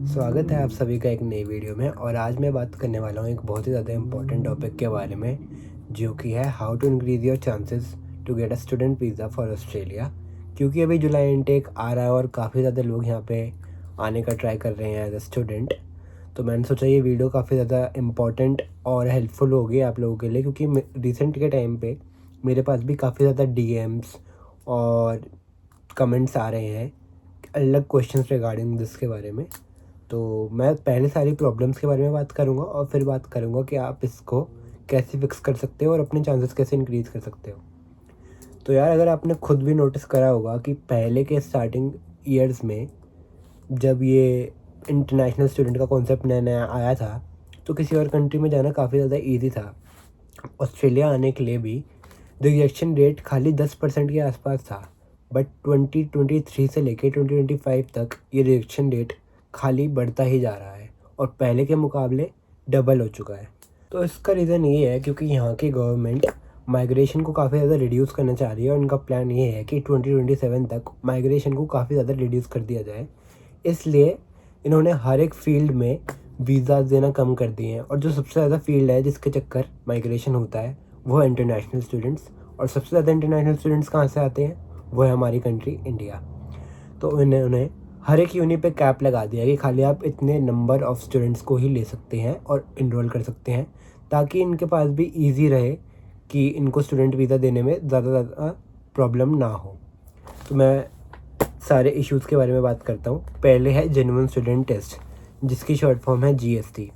स्वागत है आप सभी का एक नई वीडियो में। और आज मैं बात करने वाला हूँ एक बहुत ही ज़्यादा इम्पोर्टेंट टॉपिक के बारे में, जो कि है how to increase your chances to get a student visa for Australia. क्योंकि अभी जुलाई इनटेक आ रहा है और काफ़ी ज़्यादा लोग यहाँ पे आने का ट्राई कर रहे हैं एज अ स्टूडेंट। तो मैंने सोचा ये वीडियो काफ़ी ज़्यादा इम्पॉर्टेंट और हेल्पफुल होगी आप लोगों के लिए, क्योंकि रिसेंट के टाइम पे मेरे पास भी काफ़ी ज़्यादा डीएम्स और कमेंट्स आ रहे हैं अलग क्वेश्चंस रिगार्डिंग दिस के बारे में। तो मैं पहले सारी प्रॉब्लम्स के बारे में बात करूँगा और फिर बात करूँगा कि आप इसको कैसे फिक्स कर सकते हो और अपने चांसेस कैसे इंक्रीज़ कर सकते हो। तो यार, अगर आपने खुद भी नोटिस करा होगा कि पहले के स्टार्टिंग ईयर्स में जब ये इंटरनेशनल स्टूडेंट का कॉन्सेप्ट नया नया आया था, तो किसी और कंट्री में जाना काफ़ी ज़्यादा ईजी था। ऑस्ट्रेलिया आने के लिए भी रिजेक्शन रेट खाली 10% के आसपास था, बट 2023 से लेकर 2025 तक ये रिजेक्शन रेट खाली बढ़ता ही जा रहा है और पहले के मुकाबले डबल हो चुका है। तो इसका रीज़न ये है क्योंकि यहाँ की गवर्नमेंट माइग्रेशन को काफ़ी ज़्यादा रिड्यूस करना चाह रही है और उनका प्लान ये है कि 2027 तक माइग्रेशन को काफ़ी ज़्यादा रिड्यूस कर दिया जाए। इसलिए इन्होंने हर एक फील्ड में वीज़ा देना कम कर दिए हैं, और जो सबसे ज़्यादा फील्ड है जिसके चक्कर माइग्रेशन होता है वो है इंटरनेशनल स्टूडेंट्स। और सबसे ज़्यादा इंटरनेशनल स्टूडेंट्स कहाँ से आते हैं? वो है हमारी कंट्री इंडिया। तो इन्होंने हर एक यूनि पे कैप लगा दिया कि खाली आप इतने नंबर ऑफ़ स्टूडेंट्स को ही ले सकते हैं और इनरोल कर सकते हैं, ताकि इनके पास भी ईज़ी रहे कि इनको स्टूडेंट वीज़ा देने में ज़्यादा प्रॉब्लम ना हो। तो मैं सारे इश्यूज़ के बारे में बात करता हूँ। पहले है जेन्युइन स्टूडेंट टेस्ट, जिसकी शॉर्ट फॉर्म है जीएसटी।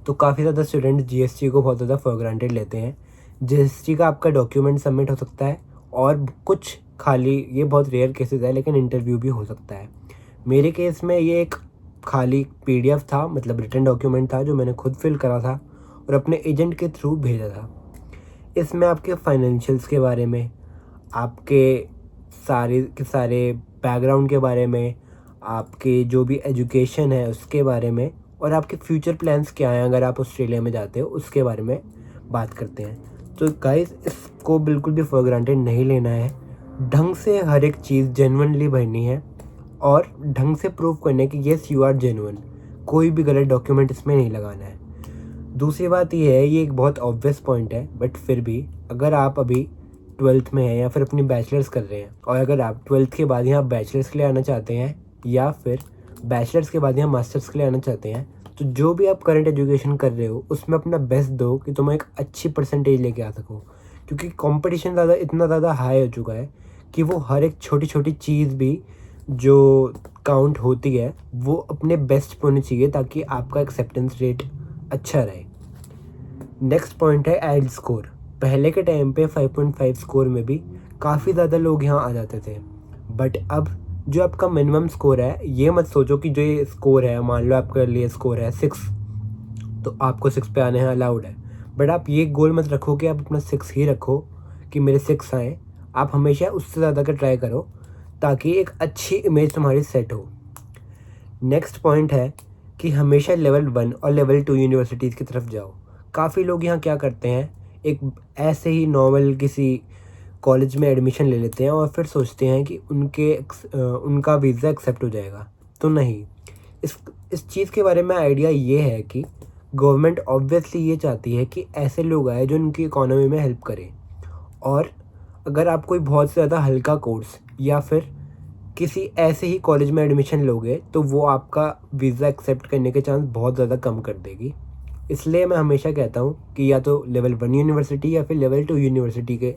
तो काफ़ी ज़्यादा स्टूडेंट जीएसटी को बहुत ज़्यादा फॉर ग्रांटेड लेते हैं। जीएसटी का आपका डॉक्यूमेंट सबमिट हो सकता है और कुछ खाली, ये बहुत रेयर केसेस है, लेकिन इंटरव्यू भी हो सकता है। मेरे केस में ये एक खाली पीडीएफ था, मतलब रिटन डॉक्यूमेंट था, जो मैंने खुद फिल करा था और अपने एजेंट के थ्रू भेजा था। इसमें आपके फाइनेंशियल्स के बारे में, आपके सारे के सारे बैकग्राउंड के बारे में, आपके जो भी एजुकेशन है उसके बारे में, और आपके फ्यूचर प्लान्स क्या हैं अगर आप ऑस्ट्रेलिया में जाते हो उसके बारे में बात करते हैं। तो गाइस, इसको बिल्कुल भी फॉर ग्रांटेड नहीं लेना है। ढंग से हर एक चीज़ जेन्युइनली भरनी है और ढंग से प्रूव करने कि येस यू आर जेन्युइन। कोई भी गलत डॉक्यूमेंट इसमें नहीं लगाना है। दूसरी बात ये है, ये एक बहुत ऑब्वियस पॉइंट है, बट फिर भी अगर आप अभी 12th में हैं या फिर अपनी बैचलर्स कर रहे हैं, और अगर आप 12th के बाद यहाँ बैचलर्स के लिए आना चाहते हैं या फिर बैचलर्स के बाद यहाँ मास्टर्स के लिए आना चाहते हैं, तो जो भी आप करंट एजुकेशन कर रहे हो उसमें अपना बेस्ट दो कि तुम एक अच्छी परसेंटेज लेके आ सको। क्योंकि कंपटीशन इतना ज़्यादा हाई हो चुका है कि वो हर एक छोटी छोटी चीज़ भी जो काउंट होती है वो अपने बेस्ट पे होनी चाहिए, ताकि आपका एक्सेप्टेंस रेट अच्छा रहे। नेक्स्ट पॉइंट है एड स्कोर। पहले के टाइम पे 5.5 स्कोर में भी काफ़ी ज़्यादा लोग यहाँ आ जाते थे, बट अब जो आपका मिनिमम स्कोर है, ये मत सोचो कि जो ये स्कोर है, मान लो आपके लिए स्कोर है 6, तो आपको 6 पे आने हैं अलाउड है। बट आप ये गोल मत रखो कि आप अपना 6 ही रखो कि मेरे 6 आएँ। आप हमेशा उससे ज़्यादा का ट्राई करो, ताकि एक अच्छी इमेज तुम्हारी सेट हो। नेक्स्ट पॉइंट है कि हमेशा लेवल 1 और लेवल 2 यूनिवर्सिटीज़ की तरफ जाओ। काफ़ी लोग यहाँ क्या करते हैं, एक ऐसे ही नॉर्मल किसी कॉलेज में एडमिशन ले लेते हैं और फिर सोचते हैं कि उनका वीज़ा एक्सेप्ट हो जाएगा। तो नहीं, इस चीज़ के बारे में आइडिया ये है कि गवर्नमेंट ऑब्वियसली ये चाहती है कि ऐसे लोग आए जो उनकी इकोनॉमी में हेल्प करें। और अगर आप कोई बहुत ज़्यादा हल्का कोर्स या फिर किसी ऐसे ही कॉलेज में एडमिशन लोगे, तो वो आपका वीज़ा एक्सेप्ट करने के चांस बहुत ज़्यादा कम कर देगी। इसलिए मैं हमेशा कहता हूँ कि या तो लेवल 1 यूनिवर्सिटी या फिर लेवल 2 यूनिवर्सिटी के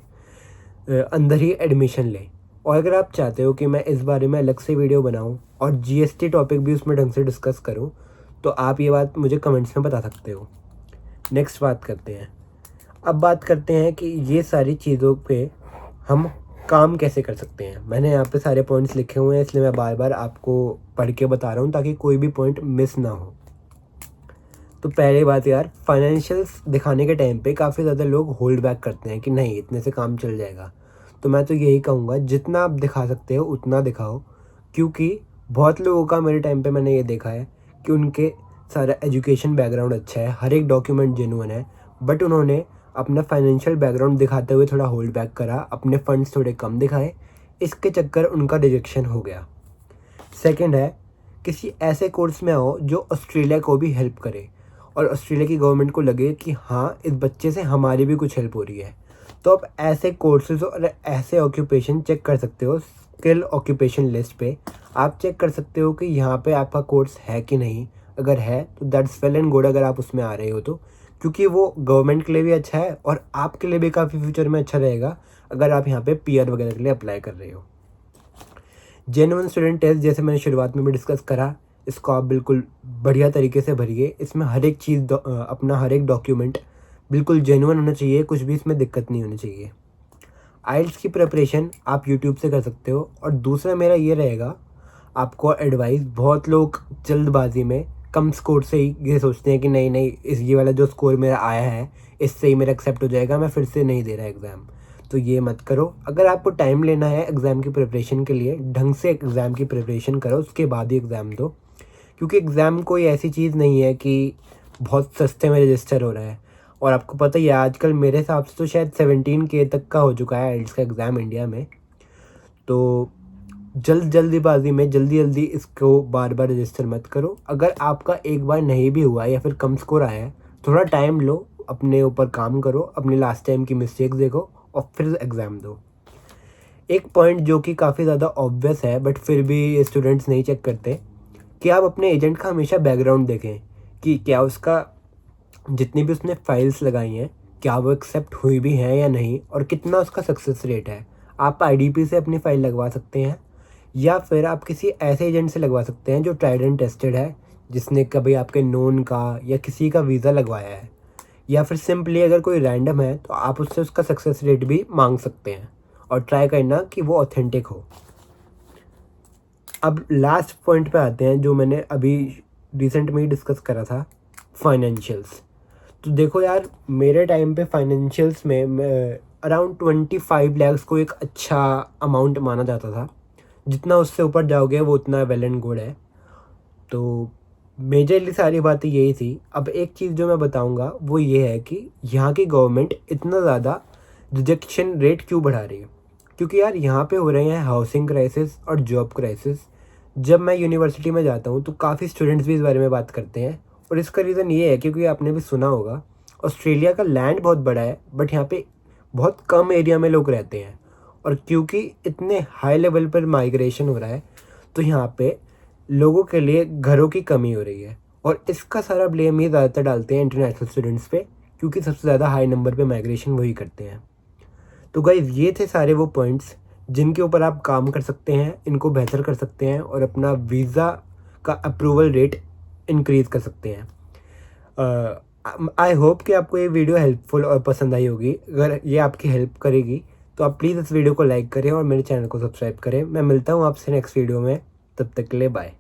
अंदर ही एडमिशन लें। और अगर आप चाहते हो कि मैं इस बारे में अलग से वीडियो बनाऊँ और जीएसटी टॉपिक भी उसमें ढंग से डिस्कस करूँ, तो आप ये बात मुझे कमेंट्स में बता सकते हो। नेक्स्ट बात करते हैं। अब बात करते हैं कि ये सारी चीज़ों पे हम काम कैसे कर सकते हैं। मैंने यहाँ पे सारे पॉइंट्स लिखे हुए हैं, इसलिए मैं बार बार आपको पढ़ के बता रहा हूँ ताकि कोई भी पॉइंट मिस ना हो। तो पहली बात यार, फाइनेंशियल्स दिखाने के टाइम पे काफ़ी ज़्यादा लोग होल्ड बैक करते हैं कि नहीं, इतने से काम चल जाएगा। तो मैं तो यही कहूँगा, जितना आप दिखा सकते हो उतना दिखाओ, क्योंकि बहुत लोगों का मेरे टाइम पे मैंने ये देखा है कि उनके सारा एजुकेशन बैकग्राउंड अच्छा है, हर एक डॉक्यूमेंट जेन्युइन है, बट उन्होंने अपना फाइनेंशियल बैकग्राउंड दिखाते हुए थोड़ा होल्ड बैक करा, अपने फंड्स थोड़े कम दिखाए, इसके चक्कर उनका रिजेक्शन हो गया। सेकंड है किसी ऐसे कोर्स में आओ जो ऑस्ट्रेलिया को भी हेल्प करे और ऑस्ट्रेलिया की गवर्नमेंट को लगे कि हाँ, इस बच्चे से हमारी भी कुछ हेल्प हो रही है। तो आप ऐसे कोर्सेज़ और ऐसे ऑक्यूपेशन चेक कर सकते हो। स्किल ऑक्यूपेशन लिस्ट पे आप चेक कर सकते हो कि यहाँ पे आपका कोर्स है कि नहीं। अगर है तो दैट्स वेल एंड गुड, अगर आप उसमें आ रहे हो तो, क्योंकि वो गवर्नमेंट के लिए भी अच्छा है और आपके लिए भी काफ़ी फ्यूचर में अच्छा रहेगा अगर आप यहाँ पे पीआर वगैरह के लिए अप्लाई कर रहे हो। जेन्युइन स्टूडेंट टेस्ट, जैसे मैंने शुरुआत में भी डिस्कस करा, इसको आप बिल्कुल बढ़िया तरीके से भरिए। इसमें हर एक चीज़ अपना हर एक डॉक्यूमेंट बिल्कुल जेन्युइन होना चाहिए, कुछ भी इसमें दिक्कत नहीं होनी चाहिए। आइल्स की प्रिपरेशन आप यूट्यूब से कर सकते हो। और दूसरा मेरा ये रहेगा आपको एडवाइस, बहुत लोग जल्दबाजी में कम स्कोर से ही ये सोचते हैं कि नहीं नहीं, इस ये वाला जो स्कोर मेरा आया है इससे ही मेरा एक्सेप्ट हो जाएगा, मैं फिर से नहीं दे रहा एग्ज़ाम। तो ये मत करो। अगर आपको टाइम लेना है एग्ज़ाम की प्रिपरेशन के लिए, ढंग से एग्ज़ाम की प्रिपरेशन करो, उसके बाद ही एग्ज़ाम दो। क्योंकि एग्ज़ाम कोई ऐसी चीज़ नहीं है कि बहुत सस्ते में रजिस्टर हो रहा है। और आपको पता ही है आजकल मेरे हिसाब से तो शायद 17K तक का हो चुका है आइल्स का एग्ज़ाम इंडिया में। तो जल्दबाजी में जल्दी इसको बार बार रजिस्टर मत करो। अगर आपका एक बार नहीं भी हुआ या फिर कम स्कोर आया है, थोड़ा टाइम लो, अपने ऊपर काम करो, अपनी लास्ट टाइम की मिस्टेक्स देखो और फिर एग्ज़ाम दो। एक पॉइंट जो कि काफ़ी ज़्यादा ऑब्वियस है बट फिर भी स्टूडेंट्स नहीं चेक करते, कि आप अपने एजेंट का हमेशा बैकग्राउंड देखें कि क्या उसका जितनी भी उसने फाइल्स लगाई हैं क्या वो एक्सेप्ट हुई भी हैं या नहीं, और कितना उसका सक्सेस रेट है। आप आईडीपी से अपनी फ़ाइल लगवा सकते हैं या फिर आप किसी ऐसे एजेंट से लगवा सकते हैं जो ट्राइड एंड टेस्टेड है, जिसने कभी आपके नोन का या किसी का वीज़ा लगवाया है। या फिर सिंपली अगर कोई रैंडम है तो आप उससे उसका सक्सेस रेट भी मांग सकते हैं और ट्राई करना कि वो ऑथेंटिक हो। अब लास्ट पॉइंट पे आते हैं जो मैंने अभी रिसेंट में ही डिस्कस करा था, फाइनेंशियल्स। तो देखो यार, मेरे टाइम पे फाइनेंशियल्स में अराउंड 25 लाख को एक अच्छा अमाउंट माना जाता था। जितना उससे ऊपर जाओगे वो उतना वेल एंड गुड है। तो मेजरली सारी बातें यही थी। अब एक चीज़ जो मैं बताऊंगा वो ये है कि यहाँ की गवर्नमेंट इतना ज़्यादा रिजेक्शन रेट क्यों बढ़ा रही है। क्योंकि यार यहाँ पे हो रहे हैं हाउसिंग क्राइसिस और जॉब क्राइसिस। जब मैं यूनिवर्सिटी में जाता हूँ तो काफ़ी स्टूडेंट्स भी इस बारे में बात करते हैं और इसका रीज़न ये है क्योंकि आपने भी सुना होगा, ऑस्ट्रेलिया का लैंड बहुत बड़ा है बट यहाँ पे बहुत कम एरिया में लोग रहते हैं। और क्योंकि इतने हाई लेवल पर माइग्रेशन हो रहा है तो यहाँ पे लोगों के लिए घरों की कमी हो रही है। और इसका सारा ब्लेम ये ज़्यादातर डालते हैं इंटरनेशनल स्टूडेंट्स पे, क्योंकि सबसे ज़्यादा हाई नंबर पे माइग्रेशन वही करते हैं। तो गाइज़, ये थे सारे वो पॉइंट्स जिनके ऊपर आप काम कर सकते हैं, इनको बेहतर कर सकते हैं और अपना वीज़ा का अप्रूवल रेट इंक्रीज़ कर सकते हैं। आई होप कि आपको ये वीडियो हेल्पफुल और पसंद आई होगी। अगर ये आपकी हेल्प करेगी तो आप प्लीज़ इस वीडियो को लाइक करें और मेरे चैनल को सब्सक्राइब करें। मैं मिलता हूँ आपसे नेक्स्ट वीडियो में, तब तक के लिए बाय।